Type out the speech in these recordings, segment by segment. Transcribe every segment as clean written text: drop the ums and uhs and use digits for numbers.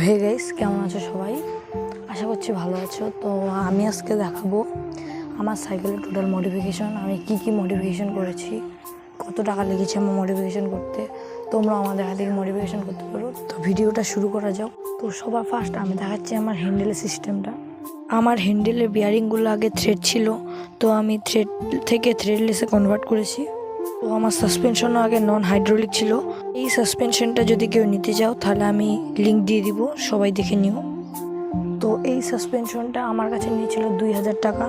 Hey guys, কেমন আছো সবাই? আশা করছি ভালো আছো। তো আমি আজকে দেখাবো আমার সাইকেলের টোটাল মডিফিকেশন, আমি কি মডিফিকেশন করেছি, কত টাকা লেগেছে আমার মডিফিকেশন করতে। তোমরা আমার দেখা দেখি মডিফিকেশন করতে পারো। তো ভিডিওটা শুরু করা যাও। তো সবার ফার্স্ট আমি দেখাচ্ছি আমার হ্যান্ডেলের সিস্টেমটা। আমার হ্যান্ডেলের বিয়ারিংগুলো আগে থ্রেড ছিল, তো আমি থ্রেড থেকে থ্রেডলেসে কনভার্ট করেছি। তো আমার সাসপেনশনও আগে নন হাইড্রোলিক ছিল। এই সাসপেনশনটা যদি কেউ নিতে চাও তাহলে আমি লিঙ্ক দিয়ে দিব, সবাই দেখে নিও। তো এই সাসপেনশনটা আমার কাছে নিয়েছিল 2000 টাকা।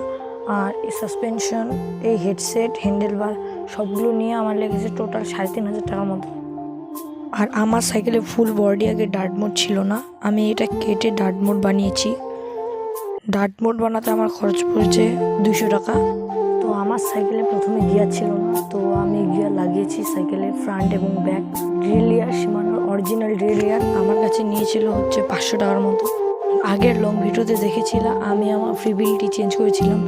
আর এই সাসপেনশন, এই হেডসেট, হ্যান্ডেলবার সবগুলো নিয়ে আমার লেগেছে টোটাল 3500 টাকার মতো। আর আমার সাইকেলে ফুল বডি আগে ডার্ট মোড ছিল না, আমি এটা কেটে ডার্ট মোড বানিয়েছি। ডার্ট মোড বানাতে আমার খরচ পড়েছে 200 টাকা। তো আমার সাইকেলে প্রথমে গিয়ার ছিল না, তো আমি গিয়ার লাগিয়েছি সাইকেলে ফ্রন্ট এবং ব্যাক। রিলিয়ার সীমানোর অরিজিনাল রিলিয়ার আমার কাছে নিয়েছিল হচ্ছে 500 টাকার মতো। আগের লং ভিডিওতে দেখেছিলাম আমি আমার ফ্রিবিলিটি চেঞ্জ করেছিলাম।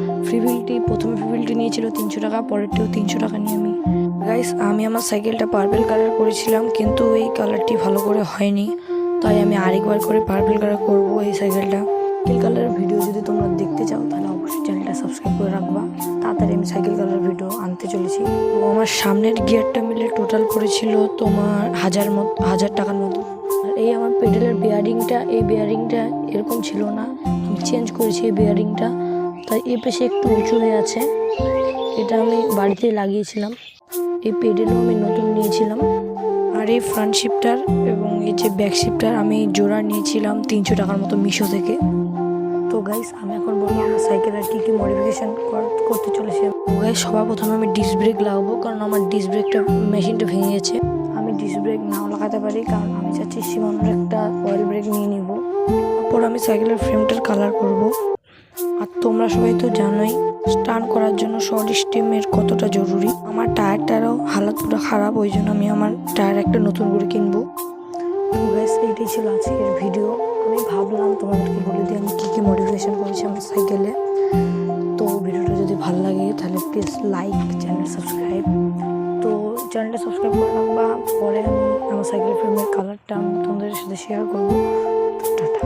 প্রথমে ফ্রিবিলিটি নিয়েছিল 300 টাকা, পরেরটিও 300 টাকা নিয়ে আমি আমার সাইকেলটা পার্পেল কালার করেছিলাম, কিন্তু এই কালারটি ভালো করে হয়নি, তাই আমি আরেকবার করে পার্পেল কালার করবো এই সাইকেলটা। সাইকেল কালারের ভিডিও যদি তোমরা দেখতে চাও তাহলে অবশ্যই চ্যানেলটা সাবস্ক্রাইব করে রাখবা। তাড়াতাড়ি আমি সাইকেল কালারের ভিডিও আনতে চলেছি। তো আমার সামনের গিয়ারটা মিলে টোটাল পড়েছিল তোমার 1000 টাকার মতো। আর এই আমার পেডেলের এই বিয়ারিংটা এরকম ছিল না, আমি চেঞ্জ করেছি এই বিয়ারিংটা, তাই এ পেশে একটু উঁচু হয়ে আছে। এটা আমি বাড়িতে লাগিয়েছিলাম। এই পেডেলও আমি নতুন নিয়েছিলাম। আর এই ফ্রন্ট শিফটার এবং এই যে ব্যাক শিফটার আমি জোড়া নিয়েছিলাম 300 টাকার মতো মিশো থেকে। তো গাইস, আমি এখন বলবো আমার সাইকেলের কী মডিফিকেশান করতে চলেছে। গাইস, সবার প্রথমে আমি ডিস্ক ব্রেক লাগাবো, কারণ আমার ডিস্ক ব্রেকটা মেশিনটা ভেঙে গেছে। আমি ডিস্ক ব্রেক নাও লাগাতে পারি, কারণ আমি চাচ্ছি শিমানোর একটা অয়েল ব্রেক নিয়ে নিব। তারপর আমি সাইকেলের ফ্রেমটার কালার করব। আর তোমরা সবাই তো জানোই স্টান্ট করার জন্য শর্ট স্টিমের কতটা জরুরি। আমার টায়ারটারও হালাত পুরো খারাপ, ওই জন্য আমি আমার টায়ার একটা নতুন করে কিনবো। তো গাইস, এইটাই ছিল আজকের ভিডিও। আমি ভাবলাম তোমাদেরকে বলে দিই আমি কী মডিফিকেশান করেছি আমার সাইকেলে। তো ভিডিওটা যদি ভালো লাগে তাহলে প্লিজ লাইক, চ্যানেল সাবস্ক্রাইব। তো চ্যানেলটা সাবস্ক্রাইব করে রাখবা। পরে আমি আমার সাইকেলের ফ্রেমের কালারটা আমি তোমাদের সাথে শেয়ার করবো। টাটা।